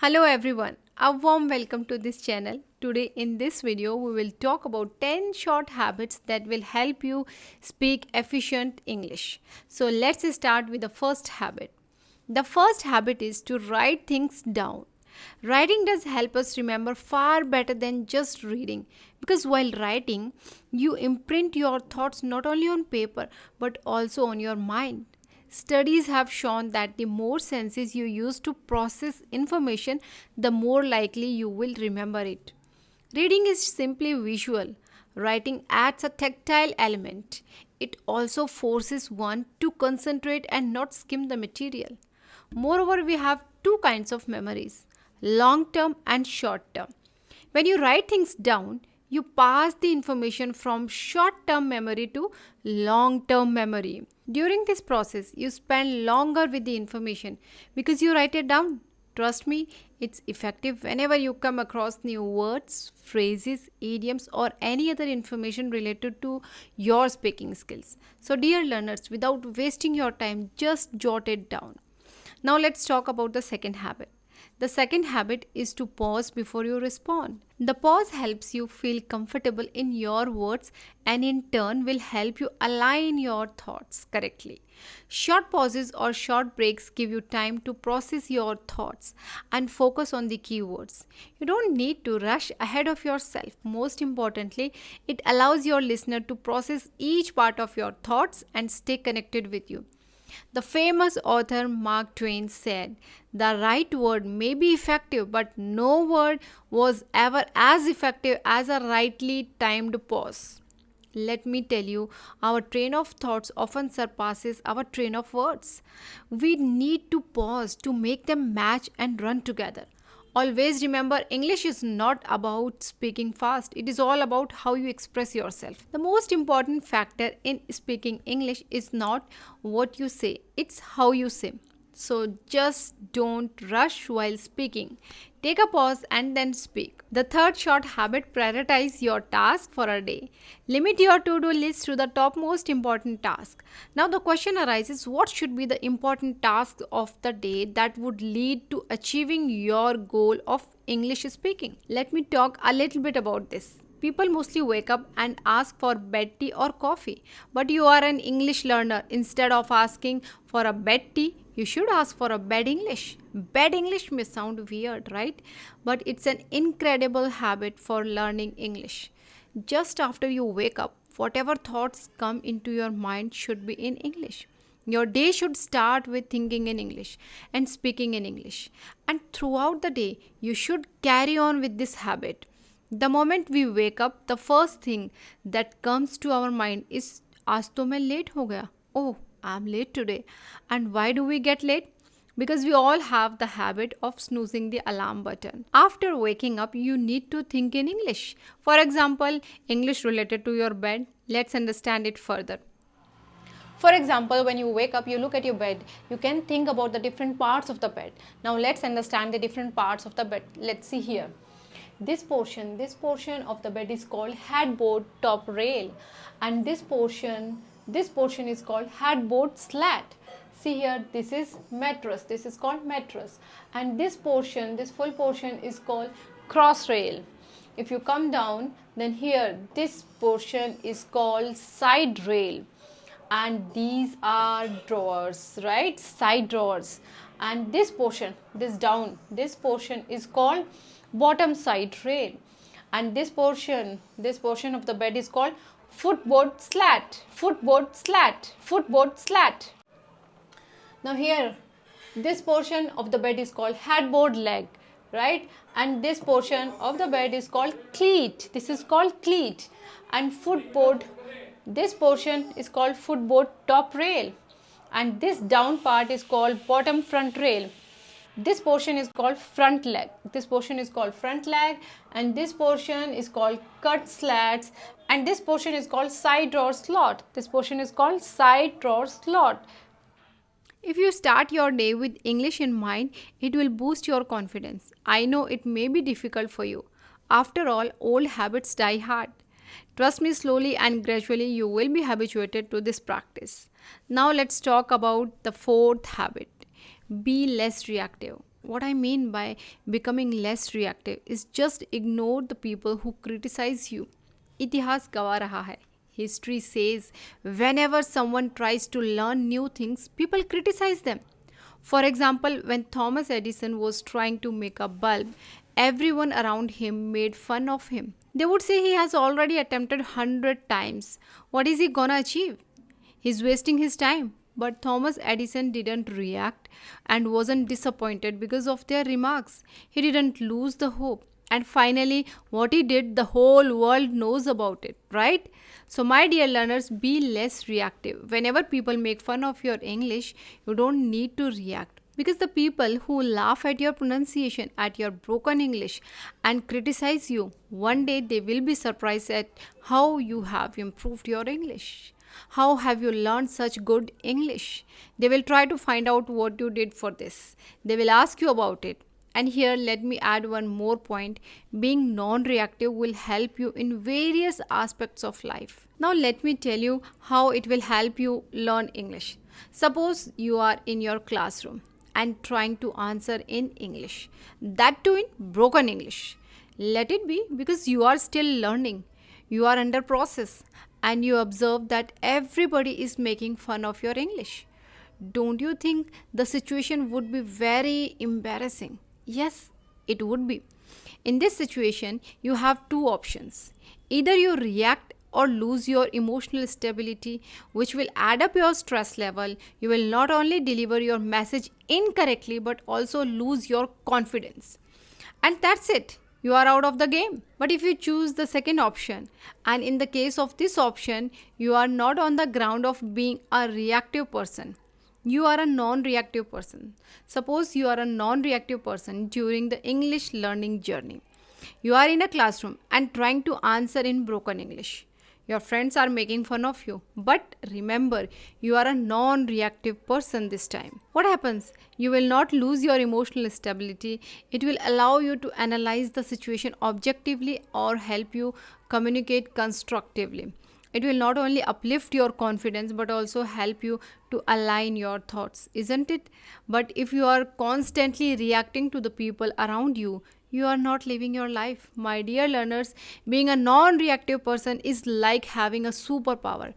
Hello everyone, a warm welcome to this channel. Today in this video we will talk about 10 short habits that will help you speak efficient English. So let's start with the first habit. The first habit is to write things down. Writing does help us remember far better than just reading because while writing you imprint your thoughts not only on paper but also on your mind. Studies have shown that the more senses you use to process information, the more likely you will remember it. Reading is simply visual. Writing adds a tactile element. It also forces one to concentrate and not skim the material. Moreover, we have two kinds of memories, long term and short term. When you write things down, you pass the information from short term memory to long term memory. During this process, you spend longer with the information because you write it down. Trust me, it's effective whenever you come across new words, phrases, idioms, or any other information related to your speaking skills. So, dear learners, without wasting your time, just jot it down. Now, let's talk about the second habit. The second habit is to pause before you respond. The pause helps you feel comfortable in your words and in turn will help you align your thoughts correctly. Short pauses or short breaks give you time to process your thoughts and focus on the keywords. You don't need to rush ahead of yourself. Most importantly, it allows your listener to process each part of your thoughts and stay connected with you. The famous author Mark Twain said, "The right word may be effective, but no word was ever as effective as a rightly timed pause." Let me tell you, our train of thoughts often surpasses our train of words. We need to pause to make them match and run together. Always remember, English is not about speaking fast. It is all about how you express yourself. The most important factor in speaking English is not what you say, it's how you say. So just don't rush while speaking. Take a pause and then speak. The third short habit, prioritize your task for a day. Limit your to-do list to the top most important task. Now the question arises, what should be the important tasks of the day that would lead to achieving your goal of English speaking? Let me talk a little bit about this. People mostly wake up and ask for bed tea or coffee. But you are an English learner. Instead of asking for a bed tea, you should ask for a bed English. Bed English may sound weird, right? But it's an incredible habit for learning English. Just after you wake up, whatever thoughts come into your mind should be in English. Your day should start with thinking in English and speaking in English. And throughout the day, you should carry on with this habit. The moment we wake up, the first thing that comes to our mind is, आज तो मैं late हो गया. Oh, I'm late today. And why do we get late? Because we all have the habit of snoozing the alarm button. After waking up, you need to think in English. For example, English related to your bed. Let's understand it further. For example, when you wake up, you look at your bed, you can think about the different parts of the bed. Now let's understand the different parts of the bed. Let's see here. This portion of the bed is called headboard top rail, and this portion is called headboard slat. See here, this is mattress, this is called mattress, and this full portion is called cross rail. If you come down, then here this portion is called side rail, and these are drawers, right? Side drawers. And this portion is called bottom side rail, and this portion of the bed is called footboard slat. Now here, this portion of the bed is called headboard leg, right? And this portion of the bed is called cleat. This is called cleat. And this portion is called footboard top rail, and this down part is called bottom front rail. This portion is called front leg. And this portion is called cut slats, and this portion is called side drawer slot. If you start your day with English in mind, it will boost your confidence. I know it may be difficult for you. After all, old habits die hard. Trust me, slowly and gradually you will be habituated to this practice. Now let's talk about the fourth habit. Be less reactive. What I mean by becoming less reactive is just ignore the people who criticize you. इतिहास गवा रहा है. History says whenever someone tries to learn new things, people criticize them. For example, when Thomas Edison was trying to make a bulb, everyone around him made fun of him. They would say he has already attempted 100 times. What is he gonna achieve? He's wasting his time. But Thomas Edison didn't react and wasn't disappointed because of their remarks. He didn't lose the hope. And finally, what he did, the whole world knows about it, right? So, my dear learners, be less reactive. Whenever people make fun of your English, you don't need to react. Because the people who laugh at your pronunciation, at your broken English, and criticize you, one day they will be surprised at how you have improved your English. How have you learned such good English? They will try to find out what you did for this. They will ask you about it. And here, let me add one more point. Being non reactive will help you in various aspects of life. Now, let me tell you how it will help you learn English. Suppose you are in your classroom and trying to answer in English, that too in broken English. Let it be because you are still learning, you are under process, and you observe that everybody is making fun of your English. Don't you think the situation would be very embarrassing? Yes, it would be. In this situation, you have two options. Either you react or lose your emotional stability, which will add up your stress level. You will not only deliver your message incorrectly but also lose your confidence. And that's it. You are out of the game. But if you choose the second option, and in the case of this option, you are not on the ground of being a reactive person, you are a non reactive person. Suppose you are a non reactive person during the English learning journey. You are in a classroom and trying to answer in broken English. Your friends are making fun of you. But remember, you are a non reactive person this time. What happens? You will not lose your emotional stability. It will allow you to analyze the situation objectively or help you communicate constructively. It will not only uplift your confidence but also help you to align your thoughts, isn't it? But if you are constantly reacting to the people around you, you are not living your life. My dear learners, being a non reactive person is like having a superpower.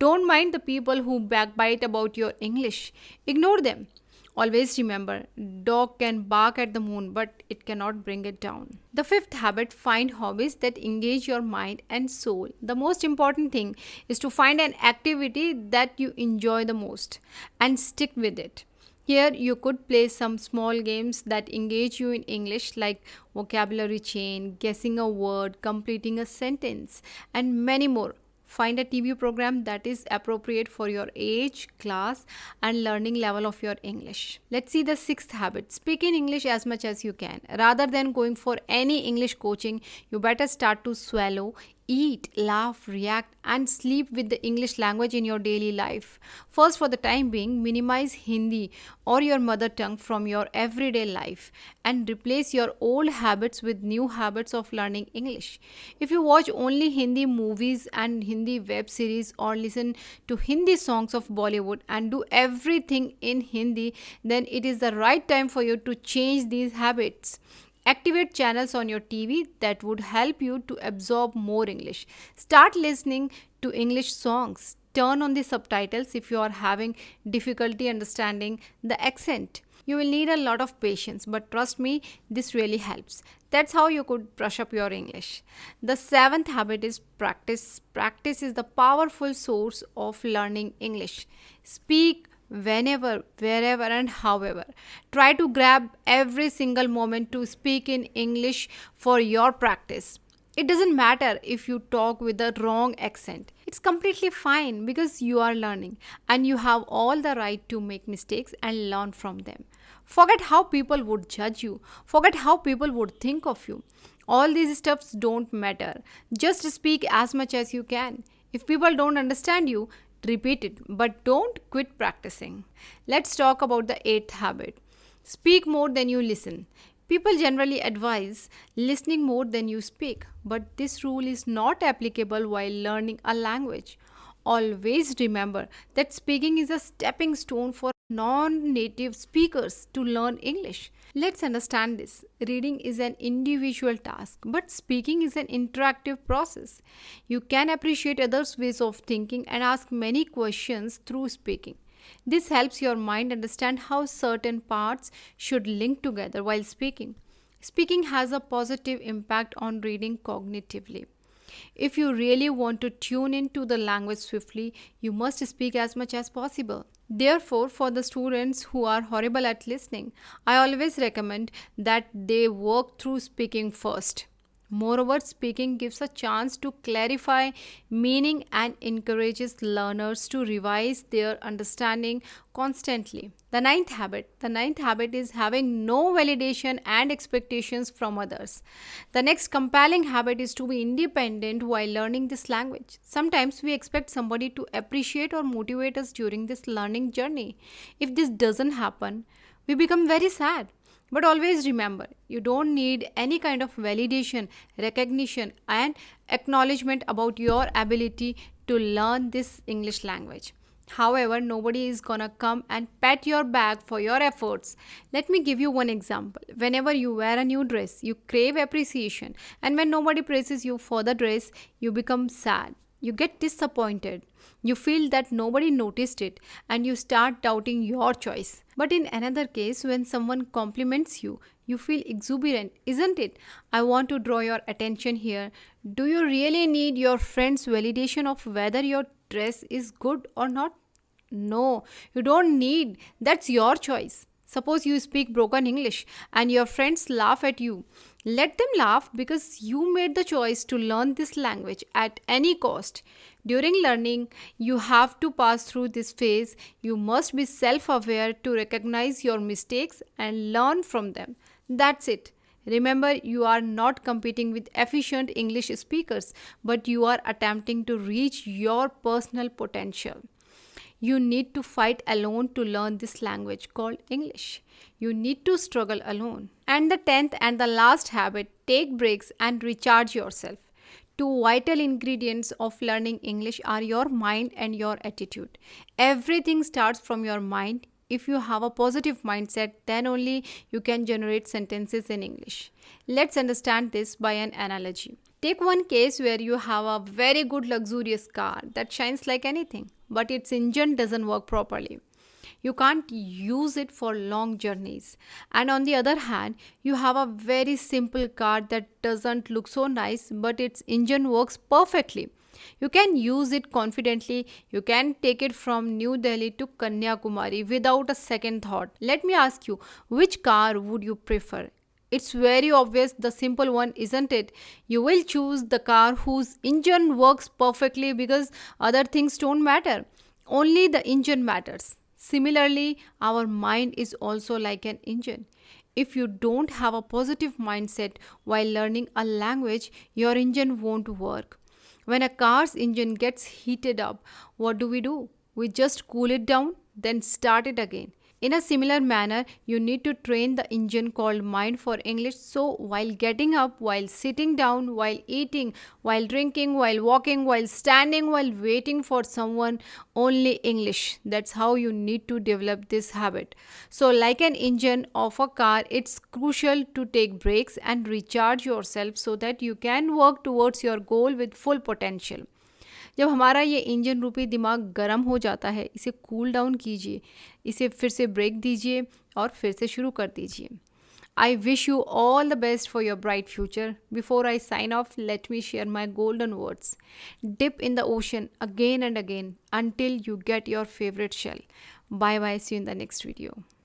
Don't mind the people who backbite about your English, ignore them. Always remember, dog can bark at the moon, but it cannot bring it down. The fifth habit, find hobbies that engage your mind and soul. The most important thing is to find an activity that you enjoy the most and stick with it. Here, you could play some small games that engage you in English, like vocabulary chain, guessing a word, completing a sentence, and many more. Find a TV program that is appropriate for your age, class, and learning level of your English. Let's see the sixth habit. Speak in English as much as you can. Rather than going for any English coaching, you better start to swallow, eat, laugh, react, and sleep with the English language in your daily life. First, for the time being, minimize Hindi or your mother tongue from your everyday life and replace your old habits with new habits of learning English. If you watch only Hindi movies and Hindi web series or listen to Hindi songs of Bollywood and do everything in Hindi, then it is the right time for you to change these habits. Activate channels on your TV that would help you to absorb more English. Start listening to English songs. Turn on the subtitles if you are having difficulty understanding the accent. You will need a lot of patience, but trust me, this really helps. That's how you could brush up your English. The seventh habit is practice. Practice is the powerful source of learning English. Speak whenever, wherever, and however. Try to grab every single moment to speak in English for your practice. It doesn't matter if you talk with the wrong accent. It's completely fine because you are learning and you have all the right to make mistakes and learn from them. Forget how people would judge you. Forget how people would think of you. All these stuffs don't matter. Just speak as much as you can. If people don't understand you, repeat it, but don't quit practicing. Let's talk about the eighth habit. Speak more than you listen. People generally advise listening more than you speak, but this rule is not applicable while learning a language. Always remember that speaking is a stepping stone for non native speakers to learn English. Let's understand this. Reading is an individual task, but speaking is an interactive process. You can appreciate others' ways of thinking and ask many questions through speaking. This helps your mind understand how certain parts should link together while speaking. Speaking has a positive impact on reading cognitively. If you really want to tune into the language swiftly, you must speak as much as possible. Therefore, for the students who are horrible at listening, I always recommend that they work through speaking first. Moreover, speaking gives a chance to clarify meaning and encourages learners to revise their understanding constantly. The ninth habit is having no validation and expectations from others. The next compelling habit is to be independent while learning this language. Sometimes we expect somebody to appreciate or motivate us during this learning journey. If this doesn't happen, we become very sad. But always remember, you don't need any kind of validation, recognition, and acknowledgement about your ability to learn this English language. However, nobody is gonna come and pat your back for your efforts. Let me give you one example. Whenever you wear a new dress, you crave appreciation, and when nobody praises you for the dress, you become sad. You get disappointed. You feel that nobody noticed it and you start doubting your choice. But in another case, when someone compliments you, you feel exuberant, isn't it? I want to draw your attention here. Do you really need your friend's validation of whether your dress is good or not? No, you don't need. That's your choice. Suppose you speak broken English and your friends laugh at you. Let them laugh because you made the choice to learn this language at any cost. During learning, you have to pass through this phase. You must be self aware to recognize your mistakes and learn from them. That's it. Remember, you are not competing with efficient English speakers, but you are attempting to reach your personal potential. You need to fight alone to learn this language called English. You need to struggle alone. And the 10th and the last habit, take breaks and recharge yourself. Two vital ingredients of learning English are your mind and your attitude. Everything starts from your mind. If you have a positive mindset, then only you can generate sentences in English. Let's understand this by an analogy. Take one case where you have a very good luxurious car that shines like anything, but its engine doesn't work properly. You can't use it for long journeys. And on the other hand, you have a very simple car that doesn't look so nice, but its engine works perfectly. You can use it confidently. You can take it from New Delhi to Kanyakumari without a second thought. Let me ask you, which car would you prefer? It's very obvious, the simple one, isn't it? You will choose the car whose engine works perfectly because other things don't matter. Only the engine matters. Similarly, our mind is also like an engine. If you don't have a positive mindset while learning a language, your engine won't work. When a car's engine gets heated up, what do? We just cool it down, then start it again. In a similar manner, you need to train the engine called mind for English. So, while getting up, while sitting down, while eating, while drinking, while walking, while standing, while waiting for someone, only English. That's how you need to develop this habit. So, like an engine of a car, it's crucial to take breaks and recharge yourself so that you can work towards your goal with full potential. जब हमारा ये engine रूपी दिमाग गर्म हो जाता है, इसे कूल डाउन कीजिए, इसे फिर से ब्रेक दीजिए और फिर से शुरू कर दीजिए. I wish you all the best for your bright future. Before I sign off, let me share my golden words. Dip in the ocean again and again until you get your favorite shell. Bye bye. See you in the next video.